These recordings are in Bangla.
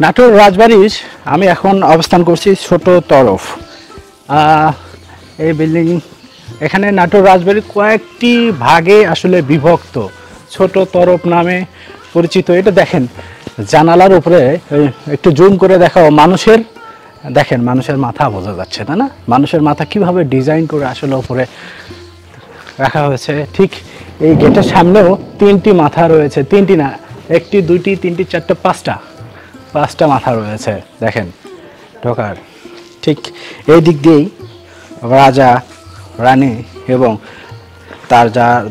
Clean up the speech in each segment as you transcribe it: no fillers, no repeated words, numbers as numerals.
নাটোর রাজবাড়ির আমি এখন অবস্থান করছি ছোট তরফ। এই বিল্ডিং এখানে নাটোর রাজবাড়ির কয়েকটি ভাগে আসলে বিভক্ত, ছোট তরফ নামে পরিচিত। এটা দেখেন জানালার উপরে একটু জুম করে দেখাও, মানুষের দেখেন মানুষের মাথা বোঝা যাচ্ছে, তাই না? মানুষের মাথা কিভাবে ডিজাইন করে আসলে উপরে রাখা হয়েছে। ঠিক এই গেটের সামনেও তিনটি মাথা রয়েছে, তিনটি না, একটি দুইটি তিনটি চারটে পাঁচটা মাথা রয়েছে দেখেন ঢোকার। ঠিক এই দিক দিয়েই রাজা রানী এবং তার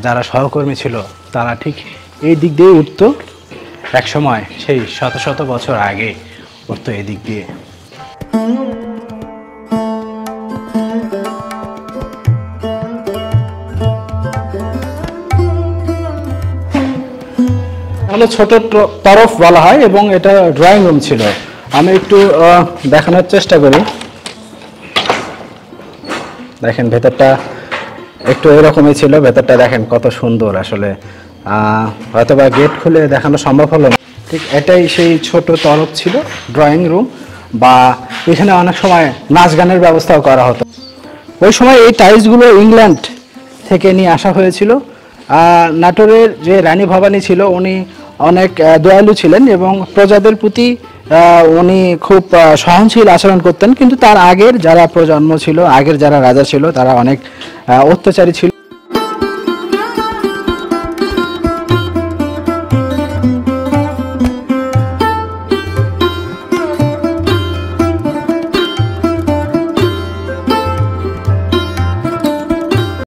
যারা সহকর্মী ছিল তারা ঠিক এই দিক দিয়ে উঠতো এক সময়, সেই শত শত বছর আগে উঠতো এই দিক দিয়ে। তাহলে ছোট তরফ বলা হয় এবং এটা ড্রয়িং রুম ছিল। আমি একটু দেখানোর চেষ্টা করি। দেখেন ভেতরটা একটু এরকমই ছিল, ভেতরটা দেখেন কত সুন্দর আসলে। হয়তোবা গেট খুলে দেখানো সম্ভব হলো না। ঠিক এটাই সেই ছোট তরফ ছিল, ড্রয়িং রুম, বা এখানে অনেক সময় নাচ গানের ব্যবস্থাও করা হতো। ওই সময় এই টাইলসগুলো ইংল্যান্ড থেকে নিয়ে আসা হয়েছিল। নাটোরের যে রানী ভবানী ছিল উনি অনেক দয়ালু ছিলেন এবং প্রজাদের প্রতি উনি খুব সহনশীল আচরণ করতেন, কিন্তু তার আগের যারা প্রজন্ম ছিল, আগের যারা রাজা ছিল তারা অনেক অত্যাচারী ছিল।